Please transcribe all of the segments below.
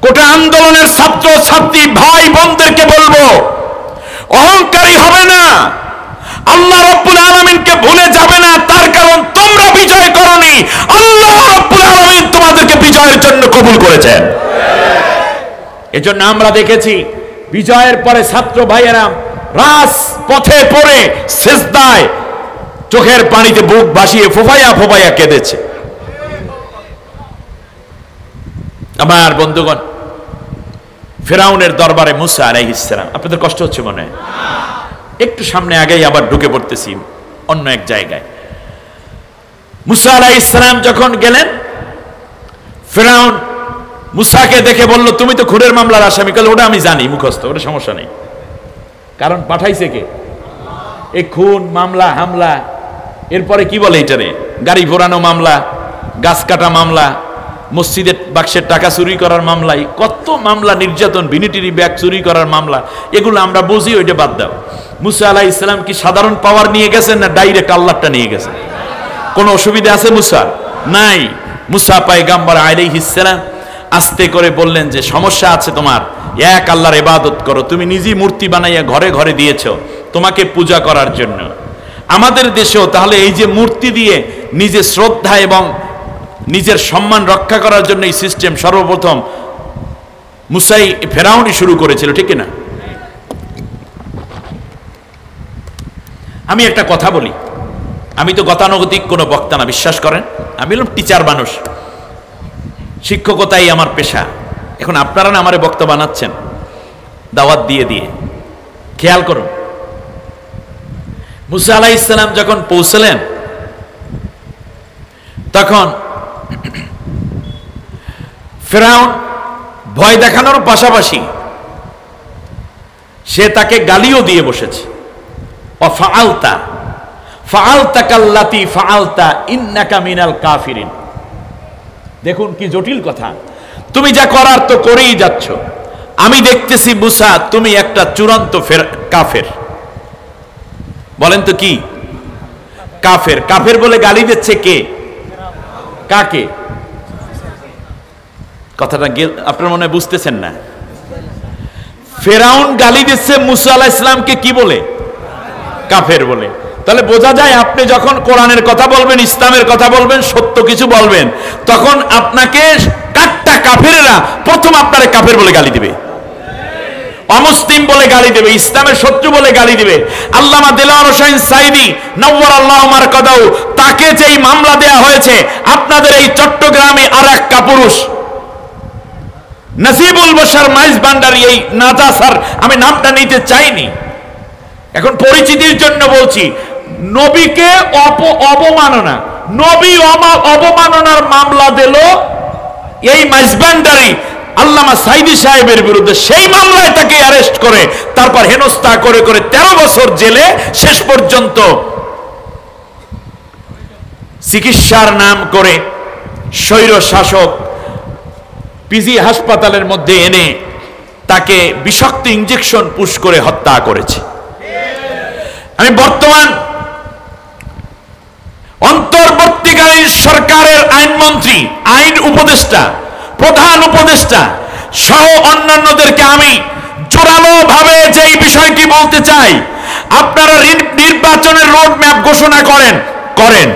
কোটা আন্দোলনের ছাত্র ছাত্রী ভাই বোনদেরকে বলবো, অহংকারী হবে না, আল্লাহ রাব্বুল আলামিনকে ভুলে যাবে না। তার কারণ তোমরা বিজয় করনি, আল্লাহ রাব্বুল আলামিন তোমাদেরকে বিজয়ের জন্য কবুল করেছেন। এজন্য আমরা দেখেছি বিজয়ের পরে ছাত্র ভাইয়েরা রাজপথে পড়ে সিজদায় চোখের পানিতে বুক ভাসিয়ে ফোফাইয়া ফোফাইয়া কেঁদেছে। আমার বন্ধুগণ, ফেরাউনের দরবারে মুসা আলাইহিস সালাম, আপনাদের কষ্ট হচ্ছে মনে হয়? একটু সামনে আগেই আবার ঢুকে পড়তেছি অন্য এক জায়গায়। মুসা আলাইহিস সালাম যখন গেলেন, ফেরাউন মুসাকে দেখে বলল, তুমি তো খুনের মামলার আসামি। কাল ওটা আমি জানি, মুখস্থ, ওটা সমস্যা নেই, কারণ পাঠাইছে কে? এই খুন মামলা হামলা, এরপরে কি বলে এটারে, গাড়ি ঘোরানো মামলা, গাছ কাটা মামলা, মসজিদের বাক্সের টাকা চুরি করার মামলায় কত মামলা, নির্যাতন, ভিনিটিরি ব্যাগ চুরি করার মামলা, এগুলো আমরা বুঝি, ওইটা বাদ দাও। মুসা আলাইহিস সালাম কি সাধারণ পাওয়ার নিয়ে গেছেন না ডাইরেক্ট আল্লাহটা নিয়ে গেছেন? কোনো অসুবিধা আছে মুসার? নাই। মুসা পয়গম্বর আলাইহিস সালাম আস্তে করে বললেন যে সমস্যা আছে তোমার, এক আল্লাহর ইবাদত করো। তুমি নিজেই মূর্তি বানাইয়া ঘরে ঘরে দিয়েছো তোমাকে পূজা করার জন্য। আমাদের দেশেও তাহলে এই যে মূর্তি দিয়ে নিজের শ্রদ্ধা এবং নিজের সম্মান রক্ষা করার জন্য এই সিস্টেম সর্বপ্রথম মুসাই ফেরাউনই শুরু করেছিল, ঠিক না? আমি একটা কথা বলি, আমি তো গতানুগতিক কোনো বক্তা না, বিশ্বাস করেন। আমি হলাম টিচার মানুষ, শিক্ষকতাই আমার পেশা। এখন আপনারা না আমারে বক্তা বানাচ্ছেন দাওয়াত দিয়ে দিয়ে। খেয়াল করুন, মুসা আলাইহিস সালাম যখন পৌঁছলেন তখন ফেরাউন ভয় দেখানোর পাশাপাশি সে তাকে গালিও দিয়ে বসেছে। ফাআলতা ফাআলতা কাল্লাতি ফাআলতা ইন্নাকা মিনাল কাফিরিন। দেখুন কি জটিল কথা, তুমি যা করার তো করেই যাচ্ছ। আমি দেখতেছি মুসা তুমি একটা চূড়ান্ত কাফের। বলেন তো কি কাফের? কাফের বলে গালি দিচ্ছে কে? কাকে? কথাটা আপনার মনে বুঝতেছেন না? ফেরাউন গালি দিচ্ছে মুসা আলাইহিস সালামকে কি বলে? কাফের বলে। তাহলে বোঝা যায় আপনি যখন কোরআনের কথা বলবেন, ইসলামের কথা বলবেন, সত্য কিছু বলবেন, তখন আপনাকে কাট্টা কাফেররা প্রথম আপনারে কাফের বলে গালি দিবে, অমুসলিম বলে গালি দেবে, ইসলামের শত্রু বলে গালি দিবে। আল্লামা দেলোয়ার হোসেন সাইদি নওয়ারাল্লাহু মারকাদাহু, তাকে যেই মামলা দেয়া হয়েছে, আপনাদের এই চট্টগ্রামে আরেক কাপুরুষ নসিবুল বশর মাইজ ভান্ডারী, এই নাজা স্যার, আমি নামটা নিতে চাইনি, এখন পরিচিতির জন্য বলছি, নবীকে অবমাননা, নবী অবমাননার মামলা দিল এই মাইজ ভান্ডারী আল্লামা সাইদি সাহেবের বিরুদ্ধে। সেই মামলায় তাকে অ্যারেস্ট করে তারপর হেনস্থা করে করে 13 বছর জেলে, শেষ পর্যন্ত চিকিৎসার নাম করে স্বৈর শাসক পিজি হাসপাতালের মধ্যে এনে তাকে বিষাক্ত ইনজেকশন পুশ করে হত্যা করেছে। আমি বর্তমান অন্তর্বর্তীকালীন সরকারের আইনমন্ত্রী, আইন উপদেষ্টা, প্রধান উপদেষ্টা সহ অন্যান্যদেরকে আমি জোরালো ভাবে যেই বিষয়টি বলতে চাই, আপনারা নির্বাচনের রোড ম্যাপ ঘোষণা করেন,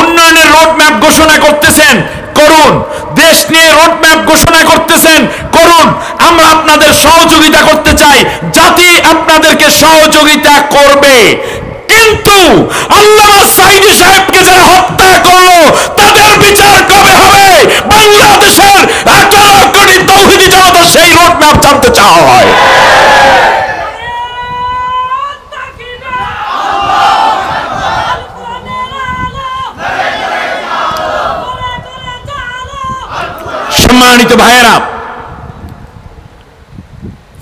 উন্নয়নের রোড ম্যাপ ঘোষণা করতেছেন, করুন, দেশ নিয়ে রোড ম্যাপ ঘোষণা করতেছেন, করুন। আমরা আপনাদের সহযোগিতা করতে চাই, জাতি আপনাদেরকে সহযোগিতা করবে। কিন্তু আল্লামা সাইদি সাহেবকে যারা হত্যা করলো তাদের বিচার কবে হবে? বাংলাদেশের 18 কোটি তৌহিদি জনতা সেই রোড ম্যাপ জানতে চায়। সম্মানিত ভাইয়েরা,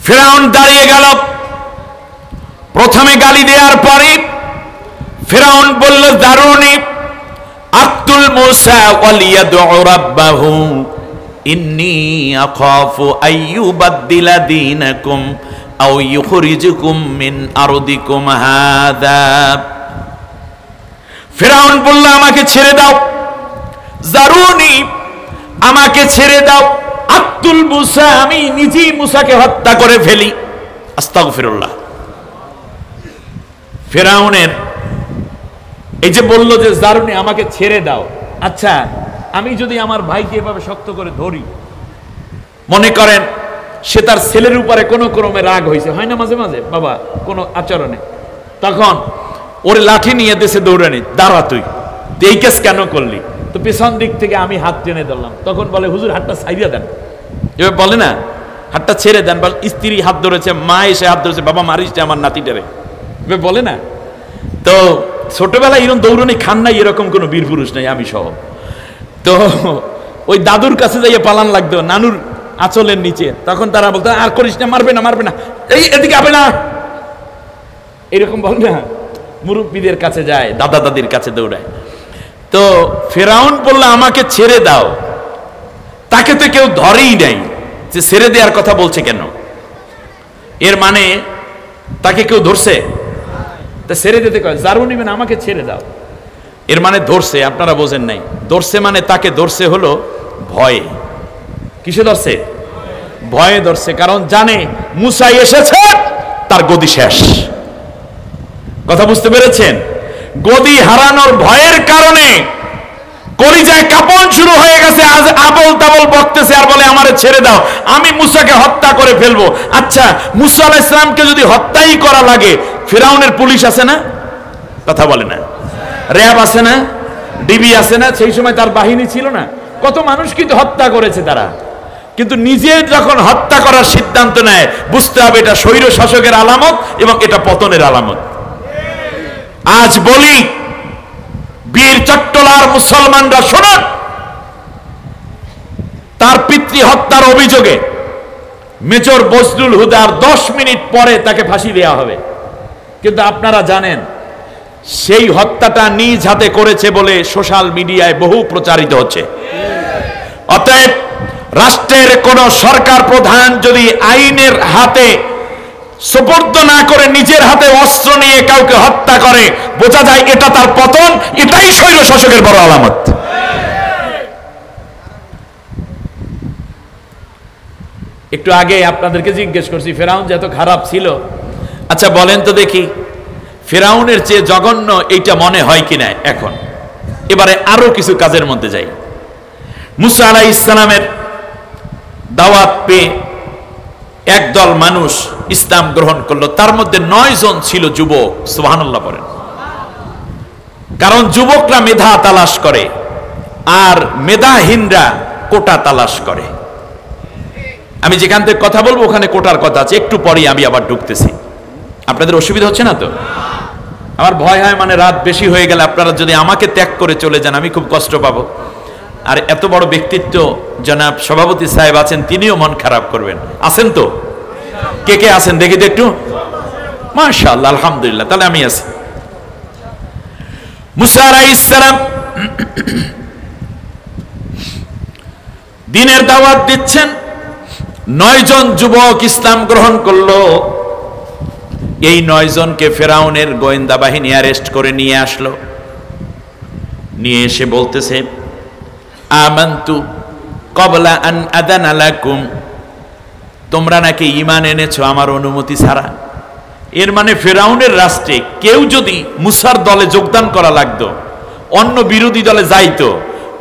ফেরাউন দাঁড়িয়ে গেল। প্রথমে গালি দেওয়ার পরে ফেরাউন বলল, দারুনি আক্তুল মুসা ওয়ালিয়াদউ রাব্বাহু ইন্নী আখাফু আইয়ুবাদদিলা দীনাকুম আও ইখরিজুকুম মিন আরদিকুম হাদা। ফেরাউন বলল, আমাকে ছেড়ে দাও, জারুনি, আমাকে ছেড়ে দাও, ফাকতুল মুসা, আমি নিজেই মুসাকে হত্যা করে ফেলি। আস্তাগফিরুল্লাহ। ফেরাউনের এই যে বলল যে জারুনি আমাকে ছেড়ে দাও, আচ্ছা আমি যদি আমার ভাইকে এভাবে শক্ত করে ধরি, মনে করেন সে তার ছেলের উপরে কোনো ক্রমে রাগ হয়েছে, হয় না মাঝে মাঝে বাবা কোনো আচরণে, তখন ওরে লাঠি নিয়ে দেশে দৌড়ানি, দাঁড়া তুই এই কেস কেন করলি? তো পেছন দিক থেকে আমি হাত টেনে ধরলাম, তখন বলে হুজুর হাতটা ছাইড়া দেন, এবার বলে না হাতটা ছেড়ে দেন, বল স্ত্রী হাত ধরেছে, মা এসে হাত ধরেছে, বাবা মারিস আমার নাতিটারে, এবার বলে না। তো ছোটবেলায় এরকম দৌড়ানি খান নাই এরকম কোনো বীর পুরুষ নাই, আমি সহ। তো ওই দাদুর কাছে যাইয়ে পালান লাগতো নানুর আঁচলের নিচে, তখন তারা বলতো আর করিস না, মারবে না মারবে না, এই এদিকে আবে না, এরকম বল না। মুরব্বীদের কাছে যায়, দাদা দাদির কাছে দৌড়ায়। তো ফেরাউন বললো আমাকে ছেড়ে দাও, তাকে তো কেউ ধরেই নাই, যে ছেড়ে দেওয়ার কথা বলছে কেন? এর মানে তাকে কেউ ধরছে? তা ছেড়ে দিতে কয় জারু নিবেন, আমাকে ছেড়ে দাও, এর মানে ধরছে। আপনারা বোঝেন নাই, ধরছে মানে তাকে ধরছে হলো ভয়ে। কিসে ধরছে? ভয়ে ধরছে, কারণ জানে মুসা এসেছে, তার গদি শেষ। কথা বুঝতে পেরেছেন? গদি হারানোর ভয়ের কারণে কলিজায় কাঁপন শুরু হয়ে গেছে, আজ আবল তাবল বকতেছে আর বলে আমারে ছেড়ে দাও, আমি মুসাকে হত্যা করে ফেলবো। আচ্ছা মুসা আলাইহিস সালামকে যদি হত্যাই করা লাগে, ফিরাউনের পুলিশ আছে না? কথা বলে না। র্যাব আছে না? ডিবি আছে না? সেই সময় তার বাহিনী ছিল না? কত মানুষ কিন্তু হত্যা করেছে তারা, কিন্তু নিজে যখন হত্যা করার সিদ্ধান্ত নেয়, বুঝতে হবে এটা স্বৈর শাসকের আলামত এবং এটা পতনের আলামত। আজ বলি বীর চট্টলার মুসলমানরা শুনুন, তার পিতৃ হত্যার অভিযোগে মেজর বজলুল হুদার 10 মিনিট পরে তাকে ফাঁসি দেওয়া হবে, কিন্তু আপনারা জানেন সেই হত্যাটা নিজ হাতে করেছে বলে সোশ্যাল মিডিয়ায় বহু প্রচারিত হচ্ছে। অতএব রাষ্ট্রের কোন সরকার প্রধান যদি আইনের হাতে সুপর্দ না করে নিজের হাতে অস্ত্র নিয়ে কাউকে হত্যা করে, বোঝা যায় এটা তার পতন, এটাই স্বৈর শাসকের বড় আলামত। একটু আগে আপনাদেরকে জিজ্ঞেস করছি ফেরাউন যত খারাপ ছিল, আচ্ছা বলেন তো দেখি ফেরাউনের চেয়ে জঘন্য এইটা মনে হয় কিনা এখন? এবারে আরো কিছু কাজের মধ্যে যাই। মুসা আলাইহিস সালামের দাওয়াত পেয়ে একদল মানুষ ইসলাম গ্রহণ করলো, তার মধ্যে 9 জন ছিল যুবক। সুবহানাল্লাহ বলেন। কারণ যুবকরা মেধা তালাশ করে আর মেধাহীনরা কোটা তালাশ করে। আমি যেখান থেকে কথা বলবো ওখানে কোটার কথা আছে, একটু পরেই আমি আবার ঢুকতেছি। আপনাদের অসুবিধা হচ্ছে না তো? আমার ভয় হয় মানে রাত বেশি হয়ে গেলে আপনারা যদি আমাকে ত্যাগ করে চলে যান আমি খুব কষ্ট পাবো। আর এত বড় ব্যক্তিত্ব জনাব সভাপতি সাহেব আছেন, তিনিও মন খারাপ করবেন। আছেন তো? কে কে আছেন দেখি তো একটু। মাশাআল্লাহ, আলহামদুলিল্লাহ, তাহলে আমি আছি। মুসা আলাইহিস সালাম দ্বীনের দাওয়াত দিচ্ছেন, 9 জন যুবক ইসলাম গ্রহণ করলো। এই 9 জনকে ফেরাউনের গোয়েন্দা বাহিনী অ্যারেস্ট করে নিয়ে আসলো। নিয়ে এসে বলতেছে আমানতু ক্বাবলা আন আযানা লাকুম, তোমরা নাকি ঈমান এনেছো আমার অনুমতি ছাড়া। এর মানে ফেরাউনের রাষ্ট্রে কেউ যদি মুসার দলে যোগদান করা লাগতো, অন্য বিরোধী দলে যাইতো,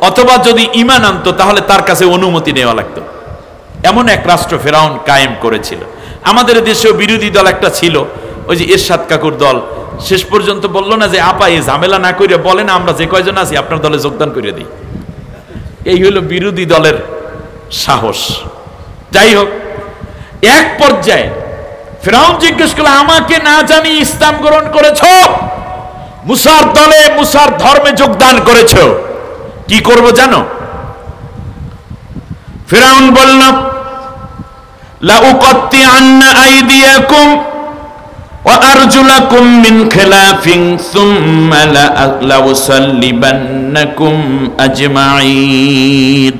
অথবা যদি ঈমান আনতো, তাহলে তার কাছে অনুমতি নেওয়া লাগতো। এমন এক রাষ্ট্র ফেরাউন কায়েম করেছিল। আমাদের দেশেও বিরোধী দল একটা ছিল, ওই যে এরশাদ কাকুর দল। শেষ পর্যন্ত বললো না যে আপা এই ঝামেলা না করে বলে না আমরা যে কয়জন আছি আপনার দলে যোগদান করে দিই। এই হলো বিরোধী দলের সাহস। যাই হোক, এক পর্যায়ে ফেরাউন জিজ্ঞেস করলো আমাকে না জানি ইসলাম গ্রহণ করেছো, মুসার দলে মুসার ধর্মে যোগদান করেছো, কি করব জানো? ফেরাউন বলল লা উকাত্তিআন্না আইদিয়াকুম ওয়া আরজুলাকুম মিন খিলাফিন সুম্মা লা উসাল্লিবান্নাকুম আজমাইন।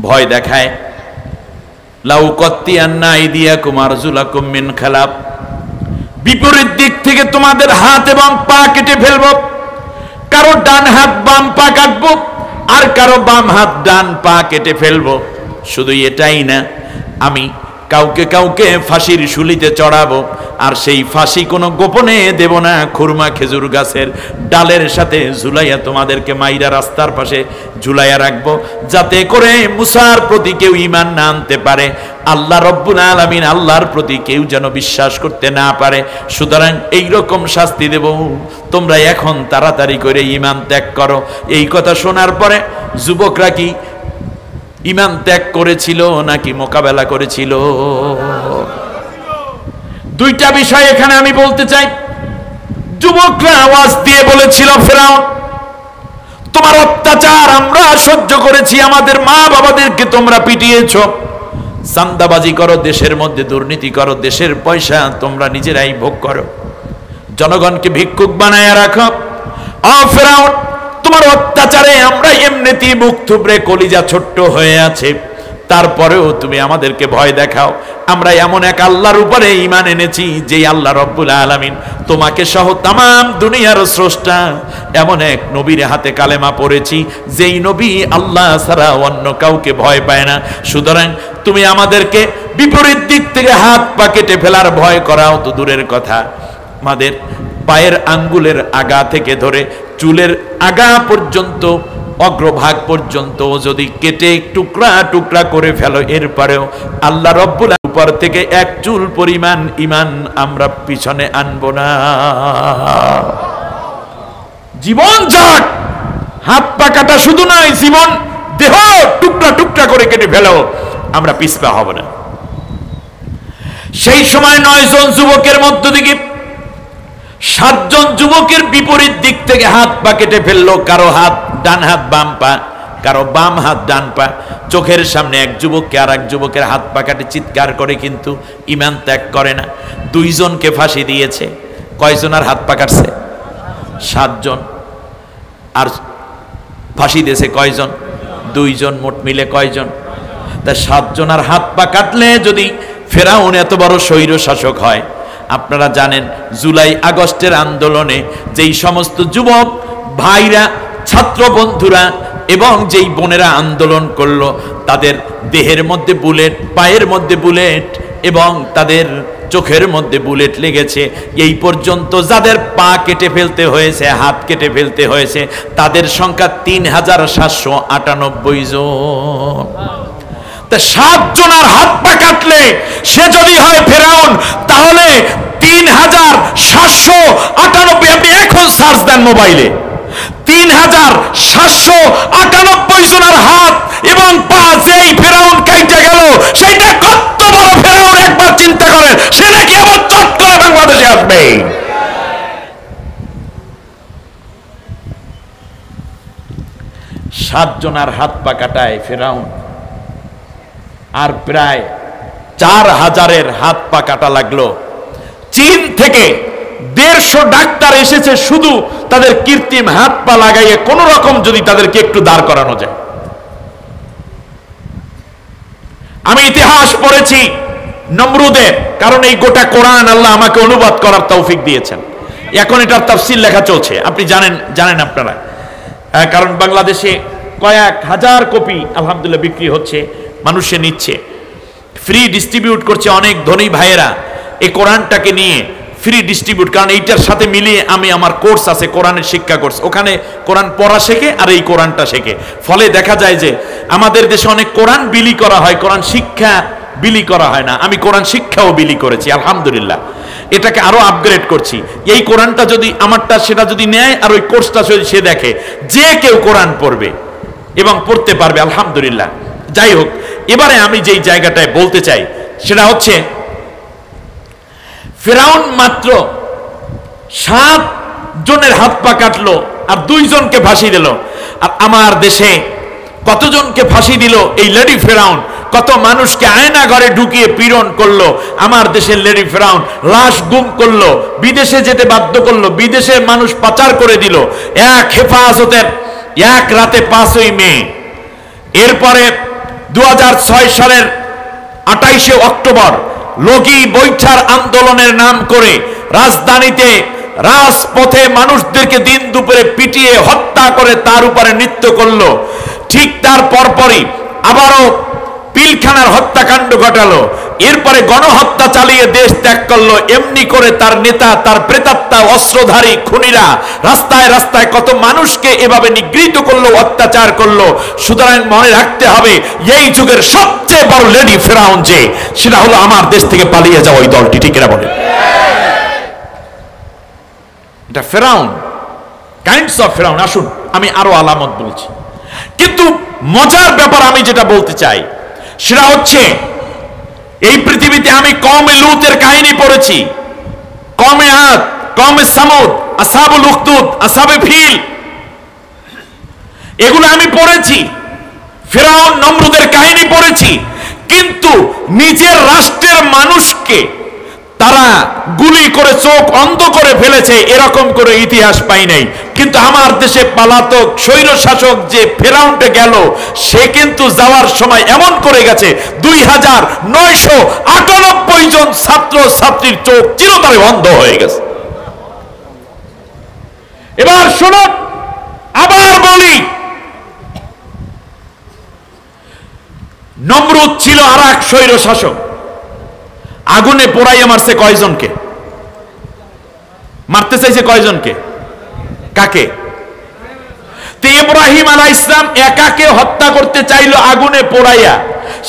ভয় দেখায়, লা উকাত্তিআন্না আইদিয়াকুম আরজুলাকুম মিন খিলাফ, বিপরীত দিক থেকে তোমাদের হাত এবং পা কেটে ফেলবো। কারো ডান হাত বাম পা কাটবো, আর কারো বাম হাত ডান পা কেটে ফেলবো। শুধু এটাই না, আমি কাউকে কাউকে ফাঁসির শুলিতে চড়াবো, আর সেই ফাঁসি কোনো গোপনে দেব না, খুরমা খেজুর গাছের ডালের সাথে ঝুলাইয়া তোমাদেরকে মাইরা রাস্তার পাশে ঝুলাইয়া রাখবো, যাতে করে মুসার প্রতি কেউ ঈমান না আনতে পারে, আল্লাহ রব্বুল আলামিন আল্লাহর প্রতি কেউ যেন বিশ্বাস করতে না পারে। সুতরাং এইরকম শাস্তি দেব, তোমরা এখন তাড়াতাড়ি করে ঈমান ত্যাগ করো। এই কথা শোনার পরে যুবকরা কি ঈমান ত্যাগ করেছিল নাকি মোকাবেলা করেছিল? দুইটা বিষয় এখানে আমি বলতে চাই। যুবকরা আওয়াজ দিয়ে বলেছিল, ফেরাউন তোমার অত্যাচার আমরা সহ্য করেছি, আমাদের মা বাবাদেরকে তোমরা পিটিয়েছো, চাঁদাবাজি করো, দেশের মধ্যে দুর্নীতি করো, দেশের পয়সা তোমরা নিজেরাই ভোগ করো, জনগণকে ভিক্ষুক বানায় রাখো। ফেরাউন তোমার অত্যাচারে আমরা এমনিতেই মুখ থুবড়ে কলিজা ছোট্ট হয়ে আছে, তারপরেও তুমি আমাদেরকে ভয় দেখাও। আমরা এমন এক আল্লাহর উপরে ঈমান এনেছি, যে আল্লাহ রব্বুল আলামিন তোমাকে সহ তামাম দুনিয়ার স্রষ্টা, এমন এক নবীর হাতে কালেমা পড়েছি, যেই নবী আল্লাহ ছাড়া অন্য কাউকে ভয় পায় না। সুতরাং তুমি আমাদেরকে বিপরীত দিক থেকে হাত পা কেটে ফেলার ভয় করাও তো দূরের কথা, আমাদের পায়ের আঙ্গুলের আগা থেকে ধরে চুলের আগা পর্যন্ত, অগ্রভাগ পর্যন্ত যদি কেটে টুকরা টুকরা করে ফেলো, এরপরেও আল্লাহ রব্বুল উপর থেকে এক চুল পরিমাণ ঈমান আমরা পিছনে আনবো না। জীবন যাক, হাত পা কাটা শুধু নয়, জীবন দেহ টুকরা টুকরা করে কেটে ফেলো, আমরা পিছপা হব না। সেই সময় 9 জন যুবকের মধ্য থেকে 7 জন যুবকের বিপরীত দিক থেকে হাত পা কেটে ফেললো, কারো হাত ডান হাত বাম পা, কারো বাম হাত ডান পা। চোখের সামনে এক যুবককে আর এক যুবকের হাত পা কাটে, চিৎকার করে, কিন্তু ঈমান ত্যাগ করে না। 2 জনকে ফাঁসি দিয়েছে। কয়জনের হাত পা কাটছে? 7 জন। আর ফাঁসি দিয়েছে কয়জন? 2 জন। মোট মিলে কয়জন? তা 7 জনের হাত পা কাটলে যদি ফেরাউন এত বড় স্বৈর শাসক হয়, আপনারা জানেন জুলাই আগস্টের আন্দোলনে যেই সমস্ত যুবক ভাইরা, ছাত্র বন্ধুরা এবং যেই বোনেরা আন্দোলন করলো, তাদের দেহের মধ্যে বুলেট, পায়ের মধ্যে বুলেট এবং তাদের চোখের মধ্যে বুলেট লেগেছে। এই পর্যন্ত যাদের পা কেটে ফেলতে হয়েছে, হাত কেটে ফেলতে হয়েছে, তাদের সংখ্যা 3798 জন। তা 7 জনের হাত পা কাটলে সে যদি হয় ফেরাউন, তাহলে 3798, আপনি এখন সার্চ দেন মোবাইলে, 3798 জনের হাত এবং পা যেই ফেরাউন কাইটে গেল, সেইটা কত বড় ফেরাউন একবার চিন্তা করেন, সে নাকি আবার চট করে বাংলাদেশে আসবে। 7 জনের হাত পা কাটায় ফেরাউন, আর প্রায় 4000-এর হাত পা কাটা লাগলো। চীন থেকে 150 ডাক্তার এসেছে শুধু তাদের কৃত্রিম হাত পা লাগাইয়ে কোন রকম যদি তাদেরকে একটু দাঁড় করানো যায়। আমি ইতিহাস পড়েছি নমরুদের, কারণ এই গোটা কোরআন আল্লাহ আমাকে অনুবাদ করার তৌফিক দিয়েছেন। এখন এটার তাফসীর লেখা চলছে, আপনি জানেন আপনারা, কারণ বাংলাদেশে কয়েক হাজার কপি আলহামদুলিল্লাহ বিক্রি হচ্ছে, মানুষে নিচ্ছে, ফ্রি ডিস্ট্রিবিউট করছে অনেক ধনী ভাইয়েরা এই কোরআনটাকে নিয়ে ফ্রি ডিস্ট্রিবিউট। কারণ এইটার সাথে মিলিয়ে আমি আমার কোর্স আছে, কোরআনের শিক্ষা কোর্স, ওখানে কোরআন পড়া শেখে আর এই কোরআনটা শেখে। ফলে দেখা যায় যে আমাদের দেশে অনেক কোরআন বিলি করা হয়, কোরআন শিক্ষা বিলি করা হয় না। আমি কোরআন শিক্ষাও বিলি করেছি আলহামদুলিল্লাহ, এটাকে আরো আপগ্রেড করছি। এই কোরআনটা যদি আমারটা সেটা যদি নেয় আর ওই কোর্সটা যদি সে দেখে, যে কেউ কোরআন পড়বে এবং পড়তে পারবে আলহামদুলিল্লাহ। যাই হোক, এবারে আমি যেই জায়গাটায় বলতে চাই সেটা হচ্ছে, ফেরাউন মাত্র 7 জনের হাত পা কাটলো আর 2 জনকে ফাঁসি দিল। আর আমার দেশে কতজনকে ফাঁসি দিল এই লেডি ফেরাউন, কত মানুষকে আয়না ঘরে ঢুকিয়ে পীড়ন করলো। আমার দেশের লেডি ফেরাউন লাশ গুম করলো, বিদেশে যেতে বাধ্য করলো, বিদেশে মানুষ পাচার করে দিল। এক হেফাজতের এক রাতে 5ই মে, এরপরে 2006 সালের 28শে অক্টোবর লগি বৈঠার আন্দোলনের নাম করে রাজধানীতে রাজপথে মানুষদেরকে দিন দুপুরে পিটিয়ে হত্যা করে তার উপরে নৃত্য করলো। ঠিক তার পরপরই আবারও পিলখানার হত্যাকাণ্ড ঘটালো, এরপরে গণহত্যা চালিয়ে দেশ ত্যাগ করলো। এমনি করে তার নেতা, তার প্রেতাত্মা, অস্ত্রধারী খুনিরা রাস্তায় রাস্তায় কত মানুষকে এভাবে নিগৃহীত করলো, অত্যাচার করলো। সুতরাং মনে রাখতে হবে, এই যুগের সবচেয়ে বড় লেডি ফেরাউন যে, সেটা হলো আমার দেশ থেকে পালিয়ে যাওয়া ওই দলটি। ঠিক না বলে? এটা ফেরাউন, কাইন্ডস অফ ফেরাউন। আসুন আমি আরো আলামত বলছি, কিন্তু মজার ব্যাপার আমি যেটা বলতে চাই সেটা হচ্ছে, এই পৃথিবীতে আমি কওমে লূতের কাহিনী পড়েছি, কওমে আদ, কওমে সামুদ, আসহাবুল উখদুদ, আসহাবে ফিল, এগুলো আমি পড়েছি। ফেরাউন নমরুদের কাহিনী পড়েছি, কিন্তু নিজের রাষ্ট্রের মানুষকে তারা গুলি করে চোখ অন্ধ করে ফেলেছে, এরকম করে ইতিহাস পাই নাই। কিন্তু আমার দেশে পালাতক স্বৈর শাসক যে ফেরাউনটা গেল, সে কিন্তু যাওয়ার সময় এমন করে গেছে 2998 জন ছাত্র ছাত্রীর চোখ চিরতরে অন্ধ হয়ে গেছে। এবার শুনুন, আবার বলি, নমরুদ ছিল আর এক স্বৈর শাসক। আগুনে পোড়াইয়া মারছে কয়জনকে? মারতে চাইছে কয়জনকে? কাকে? ইব্রাহিম আলাইহিস সালাম একাকে হত্যা করতে চাইলো আগুনে পোড়াইয়া।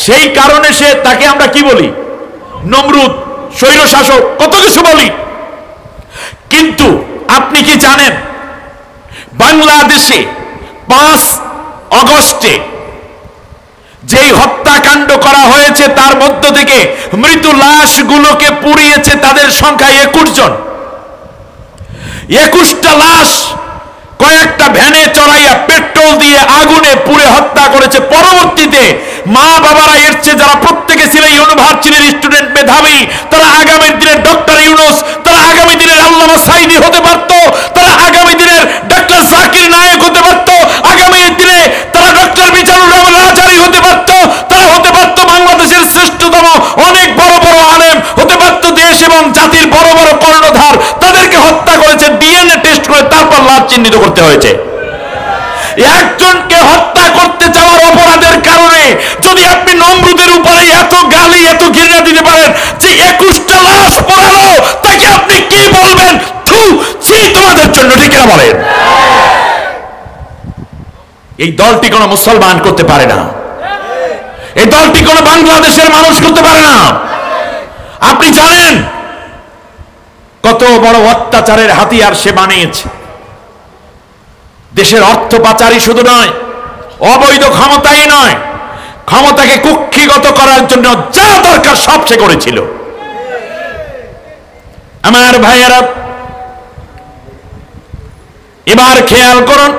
সেই কারণে সে, তাকে আমরা কি বলি? নমরুদ, স্বৈর শাসক, কত কিছু বলি। কিন্তু আপনি কি জানেন, বাংলাদেশে 5 আগস্টে যেই হত্যাকাণ্ড করা হয়েছে, তার মধ্য থেকে মৃত লাশগুলোকে পুড়িয়েছে তাদের সংখ্যা 21 জন। 21টা লাশ কয়েকটা ভ্যানে চড়াইয়া পেট্রোল দিয়ে আগুনে পুড়ে হত্যা করেছে। পরবর্তীতে মা বাবারা এসছে, যারা প্রত্যেকে ছিল ইউনিভার্সিটির স্টুডেন্ট, মেধাবী, তারা আগামী দিনের ডক্টর ইউনূস, তারা আগামী দিনের আল্লামা সাঈদী হতে পারত, তারা আগামী দিনের ডক্টর জাকির নায়েক হতে পারত, আগামী দিনে তারা ডক্টর মিজানুর রহমান রাজারী হতে পারত, তারা হতে পারত বাংলাদেশের শ্রেষ্ঠতম অনেক বড় বড় আলেম, হতে পারত দেশ এবং জাতির বড় বড় কর্ণধার। তাদেরকে হত্যা করেছে, ডিএনএ টেস্ট করে তারপর লাশ চিহ্নিত করতে হয়েছে। একজনকে হত্যা করতে যাওয়ার অপরাধের কারণে যদি আপনি নমরুদের উপরে এত গালি, এত ঘৃণা দিতে পারেন যে 21টা লাশ পোড়ালো, তাকে আপনি কি বলবেন? থু, ছি তোমাদের জন্য। ঠিক না বলেন? এই দলটি কোনো মুসলমান করতে পারে না, এই দলটি কোনো বাংলাদেশের মানুষ করতে পারে না। আপনি জানেন কত বড় অত্যাচারের হাতিয়ার সে বানিয়েছে। দেশের অর্থ পাচারই শুধু নয়, অবৈধ ক্ষমতাই নয়, ক্ষমতাকে কুক্ষিগত করার জন্য যা দরকার সব সে করেছিল। আমার ভাইয়েরা, এবার খেয়াল করুন,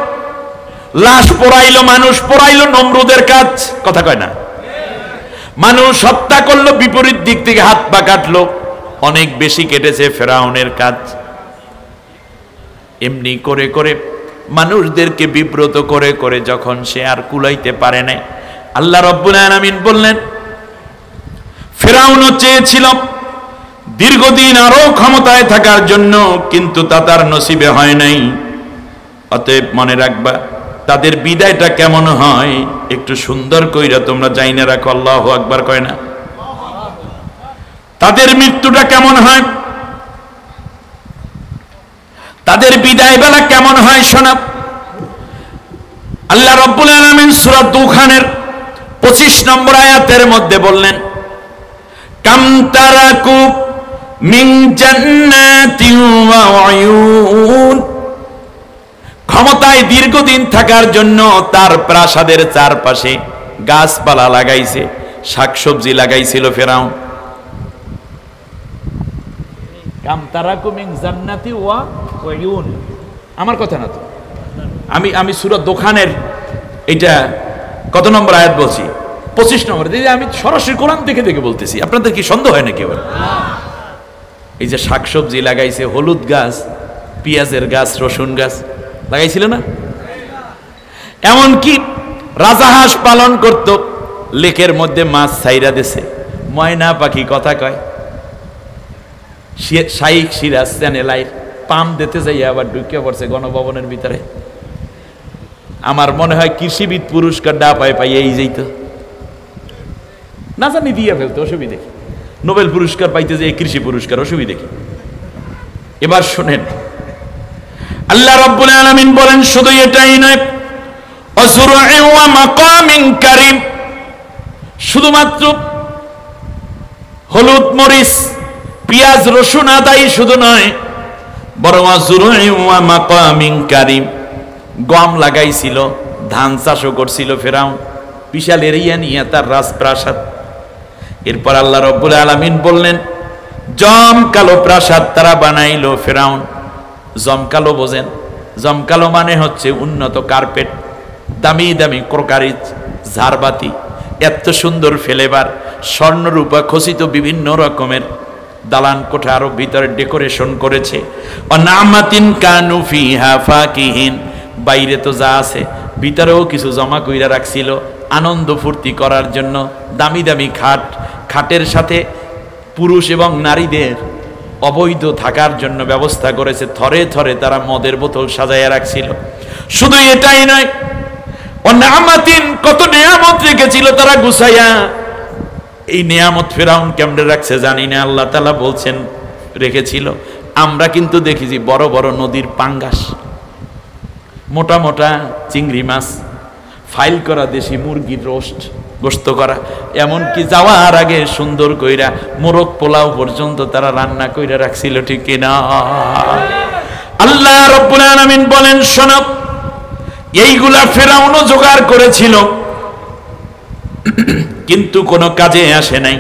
লাশ পোড়াইলো, মানুষ পোড়াইলো, নমরুদের কাজ, কথা কয় না। মানুষ হত্যা করলো, বিপরীত দিক থেকে হাত পা কাটলো, অনেক বেশি কেটেছে ফেরাউনের কাজ। এমনি করে করে মানুষদেরকে বিব্রত করে করে যখন সে আর কুলাইতে পারে নাই, আল্লাহ রাব্বুল আলামিন বললেন, ফেরাউনও চেয়েছিল দীর্ঘদিন আরো ক্ষমতায় থাকার জন্য, কিন্তু তা তার নসিবে হয় নাই। অতএব মনে রাখবা, তাদের বিদায়টা কেমন হয় একটু সুন্দর কইরা তোমরা জাইনা রাখো। আল্লাহু আকবার কয় না? তাদের মৃত্যুটা কেমন হয়, তাদের বিদায় বেলা কেমন হয় শোনা। আল্লাহ রাব্বুল আলামিন সূরা দুখানের 25 নম্বর আয়াতের মধ্যে বললেন, কাম তারাকু মিন জান্নাতিন ওয়া উয়ুন, ক্ষমতায় দীর্ঘদিন থাকার জন্য তার প্রাসাদের চারপাশে গাছপালা লাগাইছে, শাকসবজি লাগাইছিল ফেরাউন। কাম তারাকু মিন জান্নাতি ওয়া উয়ুন, আমার কথা না তো, আমি সূরা দোখানের এটা কত নম্বর আয়াত বলছি? 25 নম্বর। আমি সরাসরি কোরআন দেখে দেখে বলতেছি, আপনাদের কি সন্দেহ হয় নাকি? এই যে শাকসবজি লাগাইছে, হলুদ গাছ, পেঁয়াজের গাছ, রসুন গাছ লাগাইছিল না? এমনকি রাজাহাঁস পালন করত, লেকের মধ্যে মাছ ছাইরা দিছে, ময়না পাখি কথা কয়, শাইখ সিরাজ চ্যানেলাইর পাম দিতে যাই আবার ঢুকে পড়ছে গণভবনের ভিতরে। আমার মনে হয় কৃষিবিদ পুরস্কার ডা পায় পাই এই যেই তো না জানি দিয়ে ফেলতে, অসুবিধে কি? নোবেল পুরস্কার পাইতে যে কৃষি পুরস্কার, অসুবিধে কি? এবার শোনেন, আল্লাহ রাব্বুল আলামিন বলেন শুধু এটাই নয়, ওয়াজুরউন ওয়া মাকামিন কারীম, শুধুমাত্র হলুদ মরিচ পেঁয়াজ রসুন আদাই শুধু নয়, বরং ওয়াজুরউন ওয়া মাকামিন কারীম, গম লাগাইছিল, ধান চাষও করছিল ফেরাউন, বিশাল এরিয়া নিয়ে তার রাজপ্রাসাদ। এরপর আল্লাহ রাব্বুল আলামিন বললেন জমকালো প্রাসাদ তারা বানাইলো ফেরাউন। জমকালো বোঝেন? জমকালো মানে হচ্ছে উন্নত কার্পেট, দামি দামি ক্রোকারিজ, ঝাড়বাতি, এত সুন্দর ফ্লেভার, স্বর্ণরূপা খচিত বিভিন্ন রকমের দালান কোঠা আরো ভিতরে ডেকোরেশন করেছে। অনামাতিন কানু ফিহা ফাকিহিন, বাইরে তো যা আছে ভিতরেও কিছু জমা কইরা রাখছিল আনন্দ ফুর্তি করার জন্য। দামি দামি খাট, খাটের সাথে পুরুষ এবং নারীদের অবৈধ থাকার জন্য ব্যবস্থা করেছে, থরে থরে তারা মদের বোতল সাজাইয়া রাখছিল। শুধু এটাই নয়, অনামাতিন, কত নিয়ামত রেখেছিল তারা গুছাইয়া। এই নিয়ামত ফেরাউন কেমনে রাখছে জানি না, আল্লাহ তাআলা বলছেন রেখেছিল। আমরা কিন্তু দেখেছি বড় বড় নদীর পাঙ্গাস, মোটা মোটা চিংড়ি মাছ, ফাইল করা দেশি মুরগির রোস্ট, গোস্ত করা, এমনকি যাওয়ার আগে সুন্দর কইরা মোরগ পোলাও পর্যন্ত তারা রান্না কইরা রাখছিল, ঠিক কিনা? আল্লাহ রাব্বুল আলামিন বলেন শোনো, এইগুলা ফেরাউনও জোগাড় করেছিল কিন্তু কোনো কাজে আসে নাই।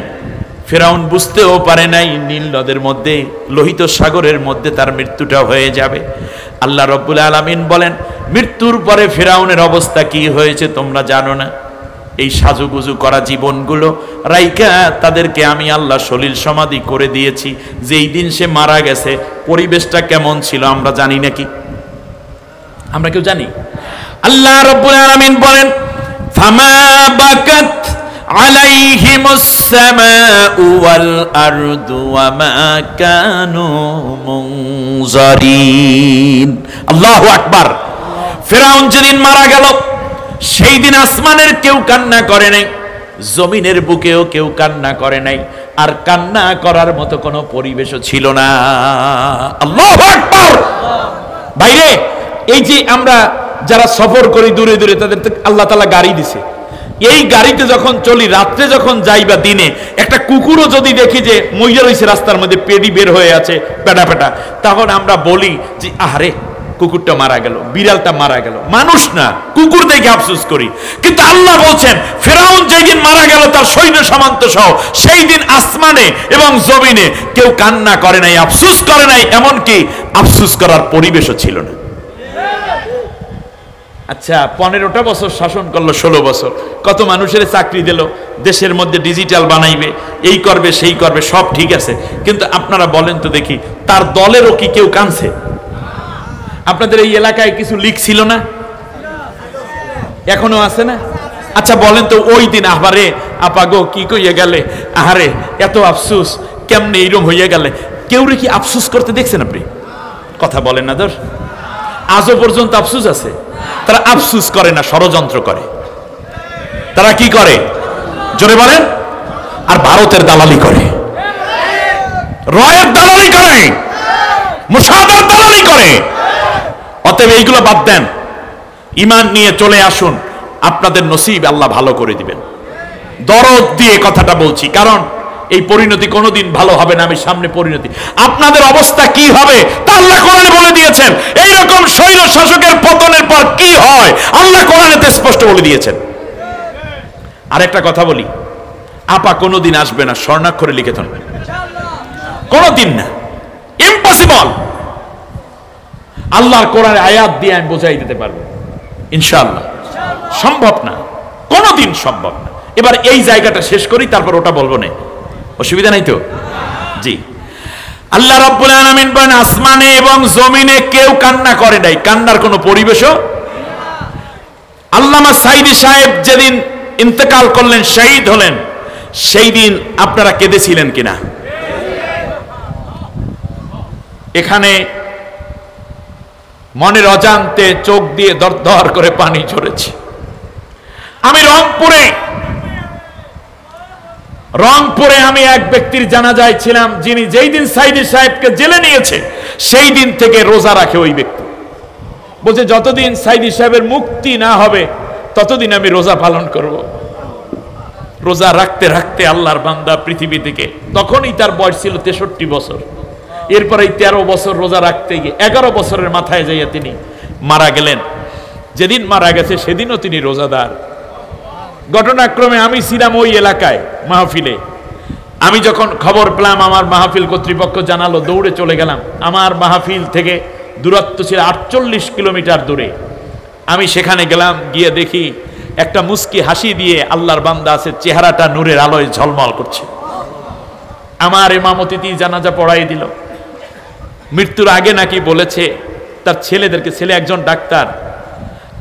ফেরাউন বুঝতেও পারে নাই নীল নদের মধ্যে, লোহিত সাগরের মধ্যে তার মৃত্যুটা হয়ে যাবে। আল্লাহ রাব্বুল আলামিন বলেন মৃত্যুর পরে ফেরাউনের অবস্থা কি হয়েছে তোমরা জানো না? এই সাজুগুজু করা জীবনগুলো রাইকা তাদেরকে আমি আল্লাহ সলিল সমাধি করে দিয়েছি। যেই দিন সে মারা গেছে পরিবেশটা কেমন ছিল আমরা জানি নাকি? আমরা কেউ জানি? আল্লাহ রাব্বুল আলামিন বলেন ফামা বাকাত আলাইহিমুস সামাউ ওয়াল আরদু ওয়া মা কানু মুনজারিন। আল্লাহু আকবার। ফেরাউন যেদিন মারা গেল সেই দিন আসমানের কেউ কান্না করে নাই, জমিনের বুকেও কেউ কান্না করে নাই, আর কান্না করার মতো কোনো পরিবেশও ছিল না। আল্লাহু আকবার। বাইরে এই যে আমরা যারা সফর করি দূরে দূরে, তাদের আল্লাহ তাআলা গাড়ি দিছে, এই গাড়িতে যখন চলি, রাত্রে যখন যাই বা দিনে, একটা কুকুরও যদি দেখি যে মইরা রইছে রাস্তার মধ্যে, পেডি বের হয়ে আছে পেটা পেটা, তখন আমরা বলি যে আহারে কুকুরটা মারা গেল, বিড়ালটা মারা গেল। মানুষ না, কুকুর দেখে আফসোস করি। কিন্তু আল্লাহ বলছেন ফেরাউন যেই দিন মারা গেল তার সৈন্য সামন্ত সহ, সেই দিন আসমানে এবং জমিনে কেউ কান্না করে নাই, আফসোস করে নাই, এমনকি আফসোস করার পরিবেশও ছিল না। আচ্ছা, 15টা বছর শাসন করলো, 16 বছর, কত মানুষের চাকরি দিল, দেশের মধ্যে ডিজিটাল বানাইবে, এই করবে সেই করবে, সব ঠিক আছে। কিন্তু আপনারা বলেন তো দেখি, তার দলেরও কি কেউ কাঁদছে? আপনাদের এই এলাকায় কিছু লিক ছিল না? এখনো আছে না? আচ্ছা বলেন তো, ওই দিন আহারে আপাগো কি কইয়া গেলে, আহারে এত আফসোস, কেমনে এইরকম হইয়া গেলে, কেউ রে কি আফসোস করতে দেখছেন আপনি? কথা বলেন না দর? আজও পর্যন্ত আফসোস আছে? তারা আফসোস করে না, ষড়যন্ত্র করে। তারা কি করে জোরে বলেন? আর ভারতের দালালি করে, রয়ের দালালি করে, মুসাদের দালালি করে। অতএব এইগুলো বাদ দেন, ঈমান নিয়ে চলে আসুন, আপনাদের নসিব আল্লাহ ভালো করে দিবেন। দরদ দিয়ে কথাটা বলছি, কারণ এই পরিণতি কোনোদিন ভালো হবে না। আমি সামনে পরিণতি, আপনাদের অবস্থা কি হবে তা আল্লাহ কোরআনে বলে দিয়েছেন। এইরকম স্বৈর শাসকের পতনের পর কি হয় আল্লাহ কোরআনেতে স্পষ্ট বলে দিয়েছেন। আরেকটা কথা বলি, আপা কোনোদিন আসবে না, স্বর্ণাক্ষরে লিখে থাকবে, কোনোদিন না, ইম্পসিবল। আল্লাহর কোরআনের আয়াত দিয়ে আমি বোঝাই দিতে পারবো ইনশাআল্লাহ, সম্ভব না, কোনোদিন সম্ভব না। এবার এই জায়গাটা শেষ করি, তারপর ওটা বলবো না, অসুবিধা নাই তো? জি। আল্লাহ রাব্বুল আলামিন বলেন আসমানে এবং জমিনে কেউ কান্না করে নাই, কান্নার কোনো পরিবেশও। আল্লামা সাইদি সাহেব যেদিন ইন্তেকাল করলেন, শহীদ হলেন, সেই দিন আপনারা কেঁদেছিলেন কিনা? এখানে মনের অজান্তে চোখ দিয়ে দরদর করে পানি ঝরেছে। আমি রংপুরে রংপুরে আমি এক ব্যক্তির জানাজায় ছিলাম, যিনি যেই দিন সাইদি সাহেবকে জেলে নিয়েছে সেই দিন থেকে রোজা রাখে ওই ব্যক্তি। বলছে যতদিন সাইদি সাহেবের মুক্তি না হবে ততদিন আমি রোজা পালন করব। রোজা রাখতে রাখতে আল্লাহর বান্দা পৃথিবী থেকে, তখনই তার বয়স ছিল 63 বছর। এরপরে 13 বছর রোজা রাখতে গিয়ে 11 বছরের মাথায় যাইয়া তিনি মারা গেলেন। যেদিন মারা গেছে সেদিনও তিনি রোজাদার। ঘটনাক্রমে আমি ছিলাম ওই এলাকায় মাহফিলে। আমি যখন খবর পেলাম, আমার মাহফিল কর্তৃপক্ষ জানালো, দৌড়ে চলে গেলাম। আমার মাহফিল থেকে দূরত্ব ছিল 48 কিলোমিটার দূরে। আমি সেখানে গেলাম, গিয়ে দেখি একটা মুস্কি হাসি দিয়ে আল্লাহর বান্দা আছে, চেহারাটা নূরের আলোয় ঝলমল করছে। আমার ইমামতিতে জানাজা পড়াই দিল। মৃত্যুর আগে নাকি বলেছে তার ছেলেদেরকে, ছেলে একজন ডাক্তার,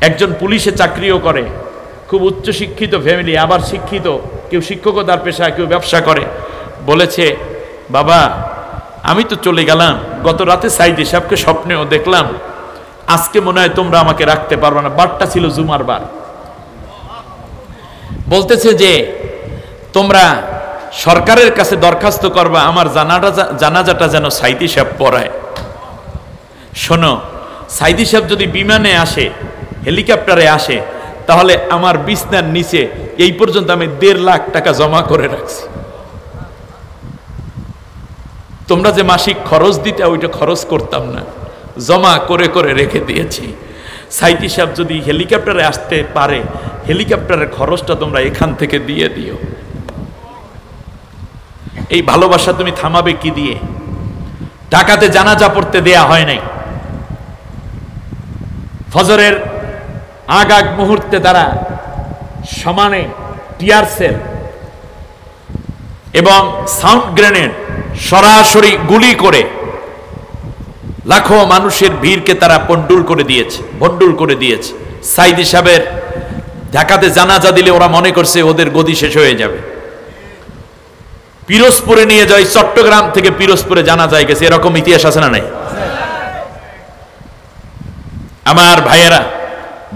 একজন পুলিশে চাকরিও করে, খুব উচ্চ শিক্ষিত ফ্যামিলি, আবার শিক্ষিত, কেউ শিক্ষকতার পেশা, কেউ ব্যবসা করে। বলেছে, বাবা আমি তো চলে গেলাম, গত রাতে সাইদি সাহেবকে স্বপ্নেও দেখলাম, আজকে মনে হয় তোমরা আমাকে রাখতে পারবে না। বারটা ছিল জুমার বার। বলতেছে যে তোমরা সরকারের কাছে দরখাস্ত করবা আমার জানাজাটা যেন সাইদি সাহেব পড়ায়। শোনো, সাইদি সাহেব যদি বিমানে আসে, হেলিকপ্টারে আসে, তাহলে আমার বিছনার নিচে এই পর্যন্ত আমি 1.5 লাখ টাকা জমা করে রাখছি। তোমরা যে মাসিক খরচ দিতে, ওইটা খরচ করতাম না, জমা করে করে রেখে দিয়েছি। সাইদি সাহেব যদি হেলিকপ্টারে আসতে পারে, হেলিকপ্টারের খরচটা তোমরা এখান থেকে দিয়ে দিও। এই ভালোবাসা তুমি থামাবে কি দিয়ে? ঢাকাতে জানাজা পড়তে দেয়া হয় নাই। ফজরের আগ মুহূর্তে তারা সমানে টিয়ার সেল এবং সাউন্ড গ্রেনেড সরাসরি গুলি করে লাখো মানুষের ভিড়কে তারা ভণ্ডুল করে দিয়েছে। সাইদি সাহেবের ঢাকাতে জানাজা দিলে ওরা মনে করছে ওদের গদি শেষ হয়ে যাবে। পিরোজপুরে নিয়ে যায়, চট্টগ্রাম থেকে পিরোজপুরে জানাজায় গেছে, এরকম ইতিহাস আছে না নাই? আমার ভাইয়েরা,